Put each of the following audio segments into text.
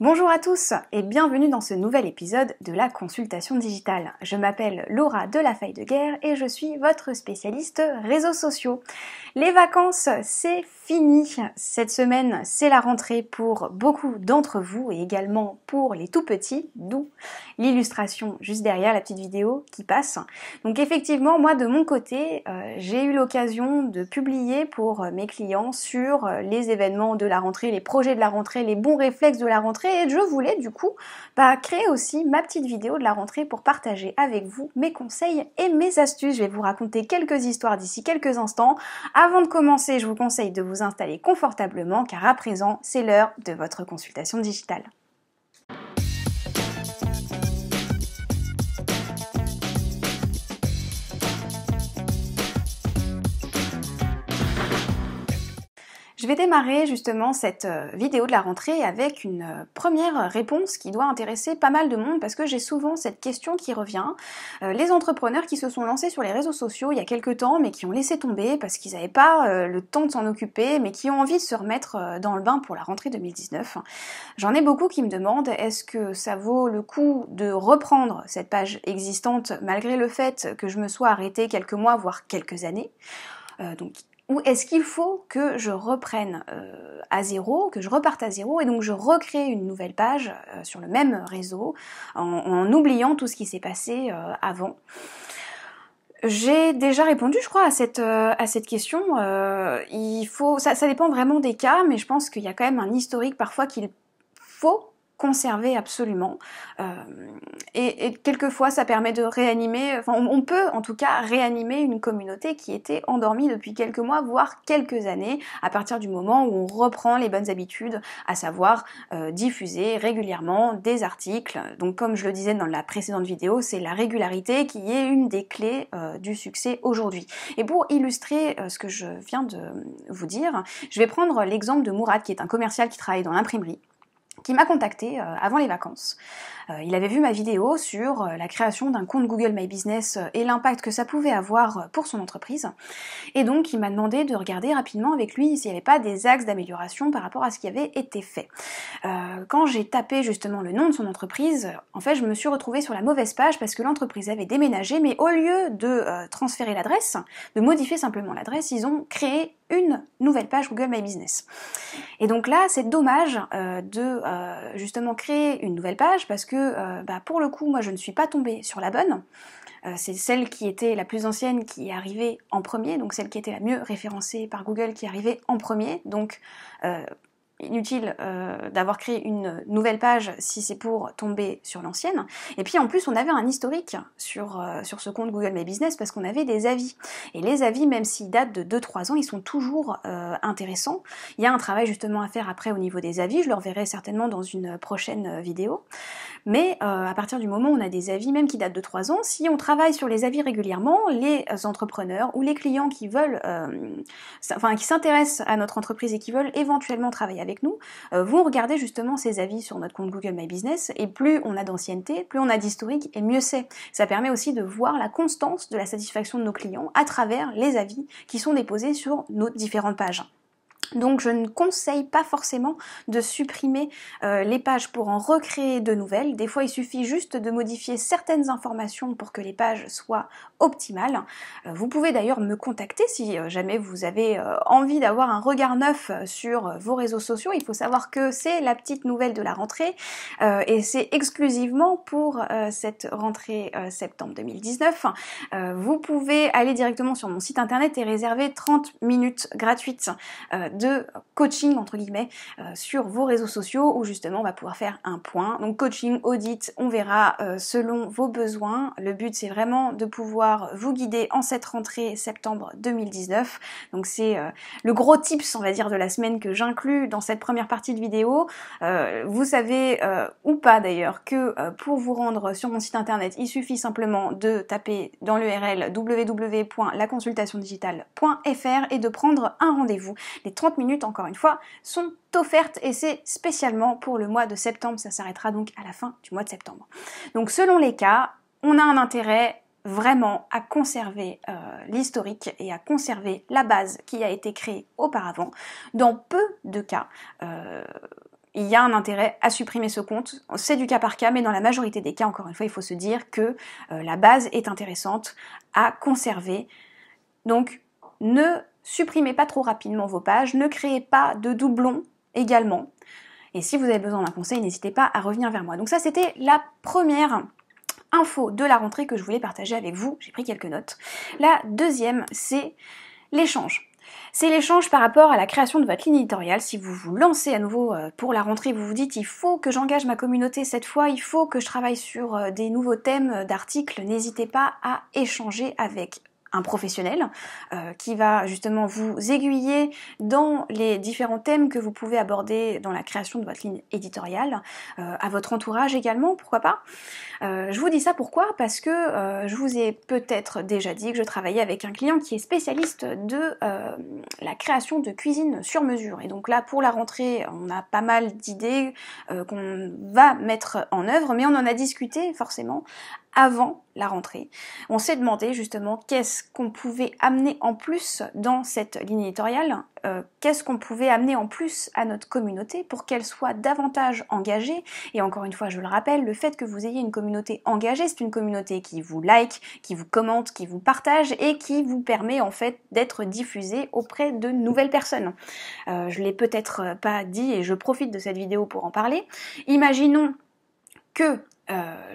Bonjour à tous et bienvenue dans ce nouvel épisode de la consultation digitale. Je m'appelle Laura de La Faille de Guerre et je suis votre spécialiste réseaux sociaux. Les vacances, c'est fini. Cette semaine, c'est la rentrée pour beaucoup d'entre vous et également pour les tout petits, d'où l'illustration juste derrière la petite vidéo qui passe. Donc effectivement, moi de mon côté, j'ai eu l'occasion de publier pour mes clients sur les événements de la rentrée, les projets de la rentrée, les bons réflexes de la rentrée et je voulais du coup créer aussi ma petite vidéo de la rentrée pour partager avec vous mes conseils et mes astuces. Je vais vous raconter quelques histoires d'ici quelques instants. Avant de commencer, je vous conseille de vous installer confortablement car à présent, c'est l'heure de votre consultation digitale. Je vais démarrer justement cette vidéo de la rentrée avec une première réponse qui doit intéresser pas mal de monde parce que j'ai souvent cette question qui revient. Les entrepreneurs qui se sont lancés sur les réseaux sociaux il y a quelques temps mais qui ont laissé tomber parce qu'ils n'avaient pas le temps de s'en occuper mais qui ont envie de se remettre dans le bain pour la rentrée 2019. J'en ai beaucoup qui me demandent est-ce que ça vaut le coup de reprendre cette page existante malgré le fait que je me sois arrêtée quelques mois voire quelques années. Ou est-ce qu'il faut que je reprenne à zéro, que je reparte à zéro et donc je recrée une nouvelle page sur le même réseau en oubliant tout ce qui s'est passé avant? J'ai déjà répondu, je crois, à cette question. Ça dépend vraiment des cas, mais je pense qu'il y a quand même un historique parfois qu'il faut conserver absolument et quelquefois ça permet de réanimer, on peut en tout cas réanimer une communauté qui était endormie depuis quelques mois voire quelques années à partir du moment où on reprend les bonnes habitudes, à savoir diffuser régulièrement des articles. Donc comme je le disais dans la précédente vidéo, c'est la régularité qui est une des clés du succès aujourd'hui. Et pour illustrer ce que je viens de vous dire, je vais prendre l'exemple de Mourad qui est un commercial qui travaille dans l'imprimerie, qui m'a contacté avant les vacances. Il avait vu ma vidéo sur la création d'un compte Google My Business et l'impact que ça pouvait avoir pour son entreprise. Et donc il m'a demandé de regarder rapidement avec lui s'il n'y avait pas des axes d'amélioration par rapport à ce qui avait été fait. Quand j'ai tapé justement le nom de son entreprise, en fait je me suis retrouvée sur la mauvaise page parce que l'entreprise avait déménagé, mais au lieu de transférer l'adresse, de modifier simplement l'adresse, ils ont créé une nouvelle page Google My Business. Et donc là, c'est dommage de justement créer une nouvelle page parce que pour le coup, moi je ne suis pas tombée sur la bonne. C'est celle qui était la plus ancienne qui est arrivée en premier, donc celle qui était la mieux référencée par Google qui est arrivée en premier. Donc inutile d'avoir créé une nouvelle page si c'est pour tomber sur l'ancienne. Et puis en plus on avait un historique sur ce compte Google My Business parce qu'on avait des avis. Et les avis, même s'ils datent de 2-3 ans, ils sont toujours intéressants. Il y a un travail justement à faire après au niveau des avis, je le reverrai certainement dans une prochaine vidéo. Mais à partir du moment où on a des avis même qui datent de 3 ans, si on travaille sur les avis régulièrement, les entrepreneurs ou les clients qui veulent, qui s'intéressent à notre entreprise et qui veulent éventuellement travailler avec nous, vont regarder justement ces avis sur notre compte Google My Business, et plus on a d'ancienneté, plus on a d'historique, et mieux c'est. Ça permet aussi de voir la constance de la satisfaction de nos clients à travers les avis qui sont déposés sur nos différentes pages. Donc je ne conseille pas forcément de supprimer les pages pour en recréer de nouvelles. Des fois il suffit juste de modifier certaines informations pour que les pages soient optimales. Vous pouvez d'ailleurs me contacter si jamais vous avez envie d'avoir un regard neuf sur vos réseaux sociaux. Il faut savoir que c'est la petite nouvelle de la rentrée et c'est exclusivement pour cette rentrée septembre 2019. Vous pouvez aller directement sur mon site internet et réserver 30 minutes gratuites de coaching entre guillemets sur vos réseaux sociaux où justement on va pouvoir faire un point. Donc coaching, audit, on verra selon vos besoins. Le but c'est vraiment de pouvoir vous guider en cette rentrée septembre 2019. Donc c'est le gros tips on va dire de la semaine que j'inclus dans cette première partie de vidéo. Vous savez ou pas d'ailleurs que pour vous rendre sur mon site internet il suffit simplement de taper dans l'URL www.laconsultationdigitale.fr et de prendre un rendez-vous. Les 30 minutes, encore une fois, sont offertes et c'est spécialement pour le mois de septembre. Ça s'arrêtera donc à la fin du mois de septembre. Donc selon les cas, on a un intérêt vraiment à conserver l'historique et à conserver la base qui a été créée auparavant. Dans peu de cas, il y a un intérêt à supprimer ce compte. C'est du cas par cas, mais dans la majorité des cas, encore une fois, il faut se dire que la base est intéressante à conserver. Donc, ne supprimez pas trop rapidement vos pages, ne créez pas de doublons également. Et si vous avez besoin d'un conseil, n'hésitez pas à revenir vers moi. Donc ça, c'était la première info de la rentrée que je voulais partager avec vous. J'ai pris quelques notes. La deuxième, c'est l'échange. C'est l'échange par rapport à la création de votre ligne éditoriale. Si vous vous lancez à nouveau pour la rentrée, vous vous dites il faut que j'engage ma communauté cette fois, il faut que je travaille sur des nouveaux thèmes d'articles, n'hésitez pas à échanger avec un professionnel qui va justement vous aiguiller dans les différents thèmes que vous pouvez aborder dans la création de votre ligne éditoriale, à votre entourage également, pourquoi pas. Je vous dis ça pourquoi? Parce que je vous ai peut-être déjà dit que je travaillais avec un client qui est spécialiste de la création de cuisine sur mesure. Et donc là, pour la rentrée, on a pas mal d'idées qu'on va mettre en œuvre, mais on en a discuté forcément avant la rentrée. On s'est demandé justement qu'est-ce qu'on pouvait amener en plus dans cette ligne éditoriale, qu'est-ce qu'on pouvait amener en plus à notre communauté pour qu'elle soit davantage engagée. Et encore une fois, je le rappelle, le fait que vous ayez une communauté engagée, c'est une communauté qui vous like, qui vous commente, qui vous partage et qui vous permet en fait d'être diffusée auprès de nouvelles personnes. Je l'ai peut-être pas dit et je profite de cette vidéo pour en parler. Imaginons que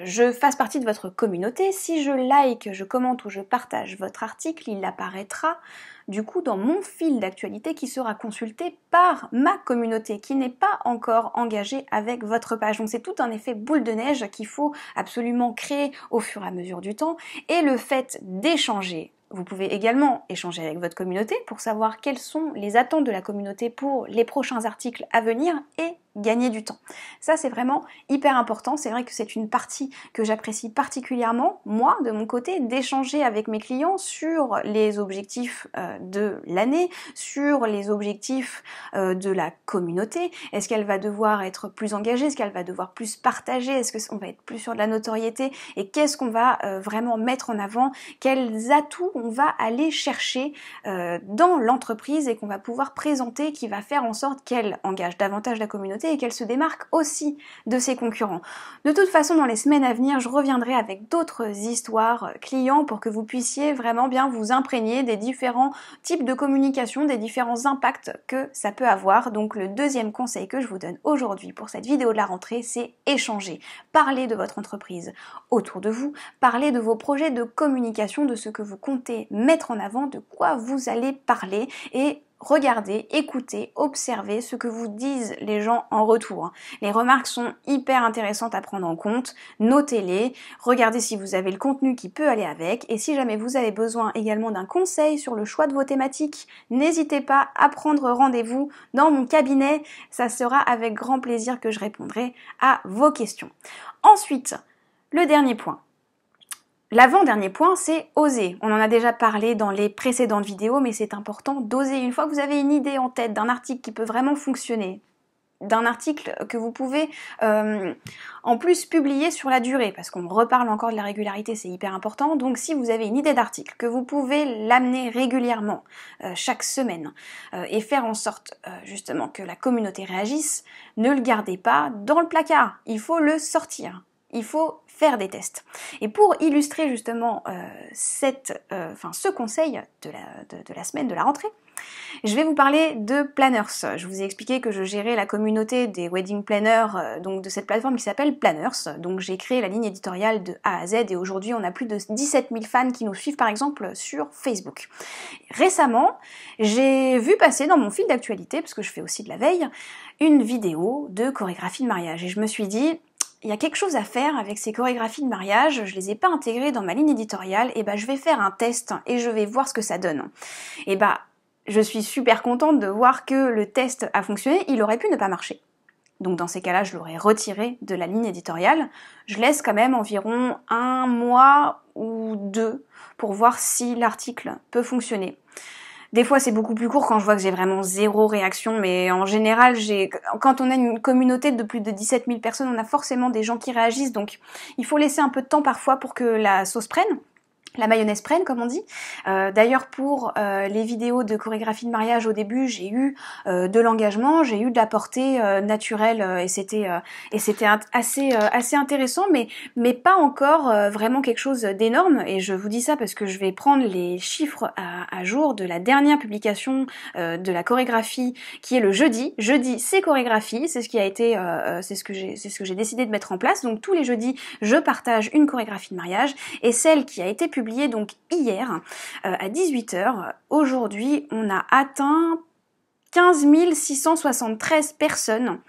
je fasse partie de votre communauté, si je like, je commente ou je partage votre article, il apparaîtra du coup dans mon fil d'actualité qui sera consulté par ma communauté qui n'est pas encore engagée avec votre page. Donc c'est tout un effet boule de neige qu'il faut absolument créer au fur et à mesure du temps. Et le fait d'échanger, vous pouvez également échanger avec votre communauté pour savoir quelles sont les attentes de la communauté pour les prochains articles à venir et gagner du temps. Ça, c'est vraiment hyper important. C'est vrai que c'est une partie que j'apprécie particulièrement, moi, de mon côté, d'échanger avec mes clients sur les objectifs de l'année, sur les objectifs de la communauté. Est-ce qu'elle va devoir être plus engagée? Est-ce qu'elle va devoir plus partager? Est-ce qu'on va être plus sur de la notoriété? Et qu'est-ce qu'on va vraiment mettre en avant? Quels atouts on va aller chercher dans l'entreprise et qu'on va pouvoir présenter qui va faire en sorte qu'elle engage davantage la communauté et qu'elle se démarque aussi de ses concurrents. De toute façon, dans les semaines à venir, je reviendrai avec d'autres histoires clients pour que vous puissiez vraiment bien vous imprégner des différents types de communication, des différents impacts que ça peut avoir. Donc le deuxième conseil que je vous donne aujourd'hui pour cette vidéo de la rentrée, c'est échanger. Parler de votre entreprise autour de vous, parler de vos projets de communication, de ce que vous comptez mettre en avant, de quoi vous allez parler et regardez, écoutez, observez ce que vous disent les gens en retour. Les remarques sont hyper intéressantes à prendre en compte, notez-les, regardez si vous avez le contenu qui peut aller avec et si jamais vous avez besoin également d'un conseil sur le choix de vos thématiques, n'hésitez pas à prendre rendez-vous dans mon cabinet, ça sera avec grand plaisir que je répondrai à vos questions. Ensuite, le dernier point. L'avant-dernier point, c'est oser. On en a déjà parlé dans les précédentes vidéos, mais c'est important d'oser. Une fois que vous avez une idée en tête d'un article qui peut vraiment fonctionner, d'un article que vous pouvez en plus publier sur la durée, parce qu'on reparle encore de la régularité, c'est hyper important. Donc si vous avez une idée d'article, que vous pouvez l'amener régulièrement, chaque semaine, et faire en sorte justement que la communauté réagisse, ne le gardez pas dans le placard, il faut le sortir. Il faut faire des tests. Et pour illustrer justement ce conseil de la semaine de la rentrée, je vais vous parler de Planners. Je vous ai expliqué que je gérais la communauté des wedding planners, donc de cette plateforme qui s'appelle Planners. Donc j'ai créé la ligne éditoriale de A à Z et aujourd'hui on a plus de 17 000 fans qui nous suivent par exemple sur Facebook. Récemment, j'ai vu passer dans mon fil d'actualité, parce que je fais aussi de la veille, une vidéo de chorégraphie de mariage et je me suis dit, il y a quelque chose à faire avec ces chorégraphies de mariage, je les ai pas intégrées dans ma ligne éditoriale, et je vais faire un test et je vais voir ce que ça donne. Et je suis super contente de voir que le test a fonctionné, il aurait pu ne pas marcher. Donc dans ces cas-là, je l'aurais retiré de la ligne éditoriale. Je laisse quand même environ 1 mois ou 2 pour voir si l'article peut fonctionner. Des fois, c'est beaucoup plus court quand je vois que j'ai vraiment 0 réaction, mais en général, quand on a une communauté de plus de 17 000 personnes, on a forcément des gens qui réagissent, donc il faut laisser un peu de temps parfois pour que la sauce prenne. la mayonnaise prenne, comme on dit. D'ailleurs, pour les vidéos de chorégraphie de mariage au début, j'ai eu de l'engagement, j'ai eu de la portée naturelle et c'était assez intéressant, mais pas encore vraiment quelque chose d'énorme. Et je vous dis ça parce que je vais prendre les chiffres à jour de la dernière publication de la chorégraphie qui est le jeudi. Jeudi, c'est chorégraphie, c'est ce qui a été, c'est ce que j'ai décidé de mettre en place. Donc tous les jeudis, je partage une chorégraphie de mariage et celle qui a été publiée donc hier à 18h. Aujourd'hui, on a atteint 15 673 personnes.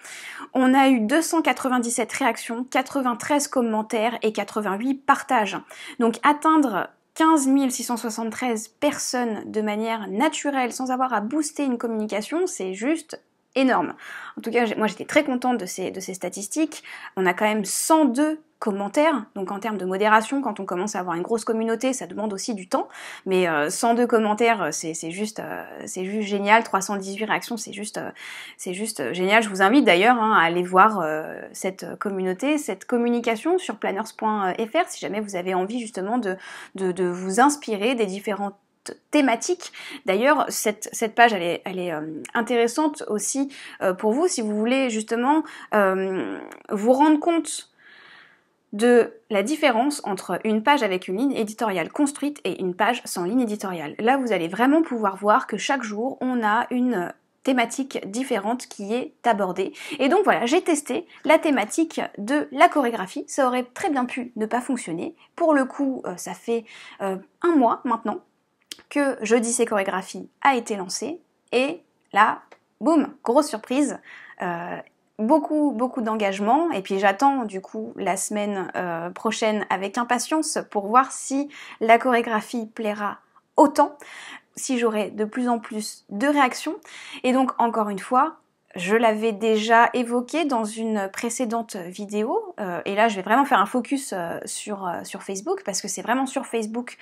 On a eu 297 réactions, 93 commentaires et 88 partages. Donc atteindre 15 673 personnes de manière naturelle sans avoir à booster une communication, c'est juste énorme. En tout cas, moi j'étais très contente de ces statistiques. On a quand même 102 commentaires, donc en termes de modération, quand on commence à avoir une grosse communauté, ça demande aussi du temps, mais 102 commentaires, c'est juste génial, 318 réactions, c'est juste génial. Je vous invite d'ailleurs à aller voir cette communauté, cette communication sur planners.fr si jamais vous avez envie justement de vous inspirer des différentes thématique. D'ailleurs, cette page, elle est intéressante aussi pour vous si vous voulez justement vous rendre compte de la différence entre une page avec une ligne éditoriale construite et une page sans ligne éditoriale. Là, vous allez vraiment pouvoir voir que chaque jour, on a une thématique différente qui est abordée. Et donc voilà, j'ai testé la thématique de la chorégraphie. Ça aurait très bien pu ne pas fonctionner. Pour le coup, ça fait un mois maintenant que Jeudi c'est chorégraphie a été lancé et là, boum, grosse surprise, beaucoup d'engagement et puis j'attends du coup la semaine prochaine avec impatience pour voir si la chorégraphie plaira autant, si j'aurai de plus en plus de réactions et donc encore une fois, je l'avais déjà évoqué dans une précédente vidéo, et là je vais vraiment faire un focus sur Facebook, parce que c'est vraiment sur Facebook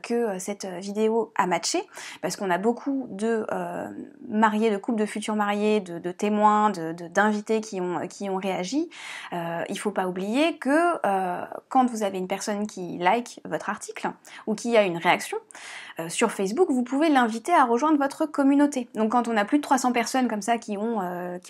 que cette vidéo a matché, parce qu'on a beaucoup de mariés, de couples de futurs mariés, de témoins, d'invités qui ont réagi. Il faut pas oublier que quand vous avez une personne qui like votre article, ou qui a une réaction, sur Facebook, vous pouvez l'inviter à rejoindre votre communauté. Donc quand on a plus de 300 personnes comme ça qui ont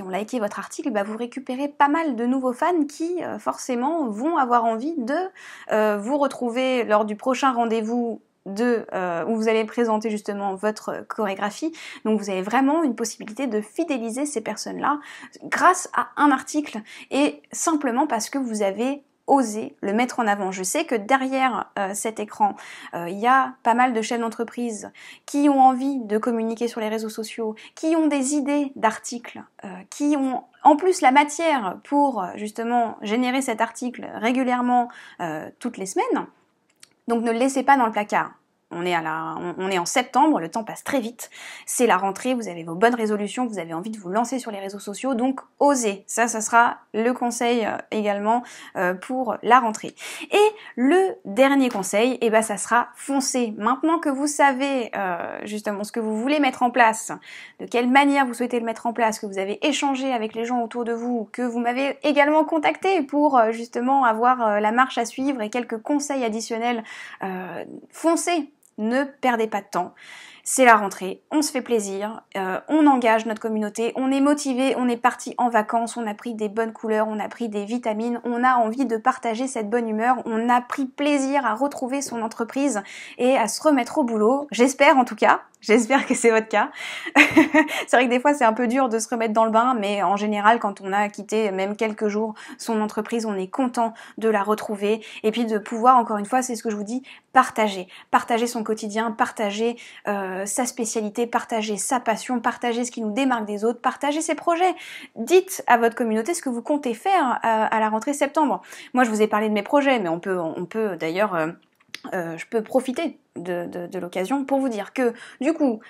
liké votre article, bah, vous récupérez pas mal de nouveaux fans qui forcément vont avoir envie de vous retrouver lors du prochain rendez-vous où vous allez présenter justement votre chorégraphie. Donc vous avez vraiment une possibilité de fidéliser ces personnes-là grâce à un article et simplement parce que vous avez oser le mettre en avant. Je sais que derrière cet écran, il y a pas mal de chefs d'entreprise qui ont envie de communiquer sur les réseaux sociaux, qui ont des idées d'articles, qui ont en plus la matière pour justement générer cet article régulièrement toutes les semaines. Donc ne le laissez pas dans le placard. On est en septembre, le temps passe très vite, c'est la rentrée, vous avez vos bonnes résolutions, vous avez envie de vous lancer sur les réseaux sociaux, donc osez, ça sera le conseil également pour la rentrée. Et le dernier conseil, ça sera foncez. Maintenant que vous savez justement ce que vous voulez mettre en place, de quelle manière vous souhaitez le mettre en place, que vous avez échangé avec les gens autour de vous, que vous m'avez également contacté pour justement avoir la marche à suivre et quelques conseils additionnels, foncez. Ne perdez pas de temps, c'est la rentrée, on se fait plaisir, on engage notre communauté, on est motivé, on est parti en vacances, on a pris des bonnes couleurs, on a pris des vitamines, on a envie de partager cette bonne humeur, on a pris plaisir à retrouver son entreprise et à se remettre au boulot, j'espère en tout cas. J'espère que c'est votre cas. C'est vrai que des fois c'est un peu dur de se remettre dans le bain, mais en général quand on a quitté même quelques jours son entreprise, on est content de la retrouver et puis de pouvoir, encore une fois, c'est ce que je vous dis, partager son quotidien, partager sa spécialité, partager sa passion, partager ce qui nous démarque des autres, partager ses projets. Dites à votre communauté ce que vous comptez faire à la rentrée septembre. Moi je vous ai parlé de mes projets, mais on peut d'ailleurs je peux profiter de l'occasion pour vous dire que, du coup,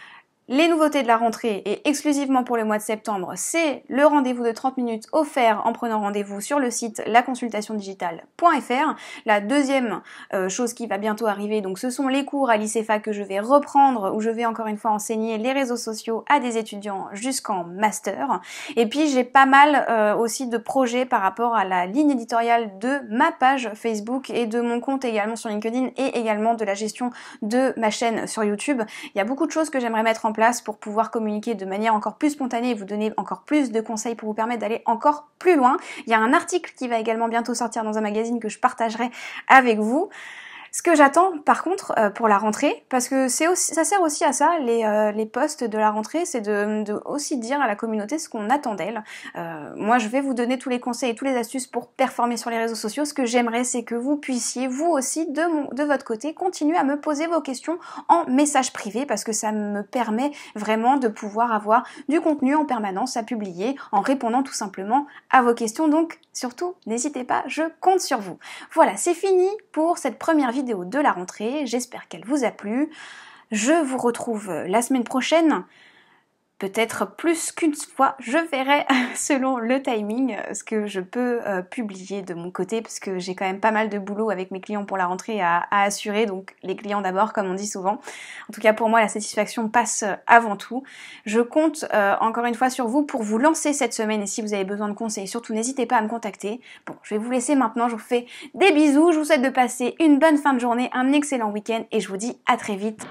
Les nouveautés de la rentrée et exclusivement pour le mois de septembre, c'est le rendez-vous de 30 minutes offert en prenant rendez-vous sur le site laconsultationdigitale.fr. La deuxième chose qui va bientôt arriver, donc ce sont les cours à l'ICEFA que je vais reprendre, où je vais encore une fois enseigner les réseaux sociaux à des étudiants jusqu'en master. Et puis j'ai pas mal aussi de projets par rapport à la ligne éditoriale de ma page Facebook et de mon compte également sur LinkedIn et également de la gestion de ma chaîne sur YouTube. Il y a beaucoup de choses que j'aimerais mettre en place pour pouvoir communiquer de manière encore plus spontanée et vous donner encore plus de conseils pour vous permettre d'aller encore plus loin. Il y a un article qui va également bientôt sortir dans un magazine que je partagerai avec vous. Ce que j'attends par contre pour la rentrée, parce que ça sert aussi à ça, les posts de la rentrée, c'est de aussi dire à la communauté ce qu'on attend d'elle. Moi je vais vous donner tous les conseils et toutes les astuces pour performer sur les réseaux sociaux. Ce que j'aimerais, c'est que vous puissiez, vous aussi, de votre côté, continuer à me poser vos questions en message privé, parce que ça me permet vraiment de pouvoir avoir du contenu en permanence à publier en répondant tout simplement à vos questions. Donc surtout, n'hésitez pas, je compte sur vous. Voilà, c'est fini pour cette première vidéo de la rentrée, j'espère qu'elle vous a plu. Je vous retrouve la semaine prochaine, peut-être plus qu'une fois, je verrai selon le timing ce que je peux publier de mon côté, parce que j'ai quand même pas mal de boulot avec mes clients pour la rentrée à assurer, donc les clients d'abord comme on dit souvent. En tout cas pour moi la satisfaction passe avant tout. Je compte encore une fois sur vous pour vous lancer cette semaine, et si vous avez besoin de conseils, surtout n'hésitez pas à me contacter. Bon, je vais vous laisser maintenant, je vous fais des bisous, je vous souhaite de passer une bonne fin de journée, un excellent week-end et je vous dis à très vite.